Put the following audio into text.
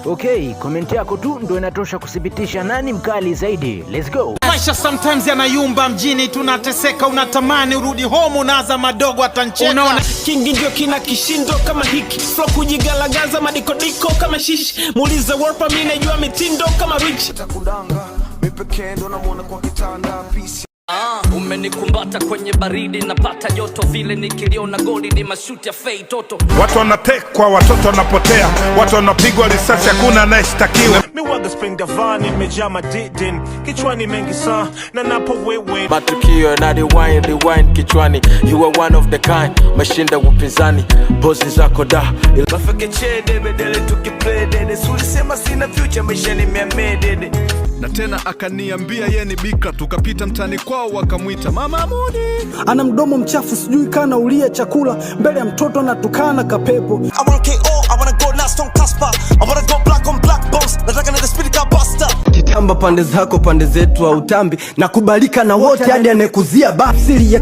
Okay, comment yako tu ndio inatosha kuthibitisha nani mkali zaidi. Let's go. Maisha sometimes yanayumba mjini, tunateseka, unatamani urudi home, unaza madogo atancheka. Unaona kingi ndio kina kishindo kama hiki, flow kujigalagaza madikodiko kama shishi, muulize warpa mimi najua mitindo kama rich. Takudanga mipekendo na muona kwa kitanda peace. Umenikumbata kwenye baridi napata joto, vile nikiliona goli ni mashuti ya fei toto. Watu wanatekwa, watoto wanapotea, watu wanapigwa risasi, hakuna anayeshtakiwa. Mimi waga spring davani nimejaa madidin, kichwani mengi sana na napo wewe. Matukio na rewind kichwani, you are one of the kind, mashinda upinzani, pozi zako da. Mafake chede bedele tukiplay dede, sulisema sina future maisha ni miamedede. Na tena akaniambia yeye ni bikra, tukapita mtani kwao wakamuita Mama Mudi. Ana mdomo mchafu sijui kana ulia chakula, mbele ya mtoto anatukana kapepo. I wanna KO, I wanna go last on Casper, I wanna go black on black bombs, nataka na speed car buster. Kitamba pande zako pande zetu au utambi, nakubalika na wote hadi anekuzia bafsiri ya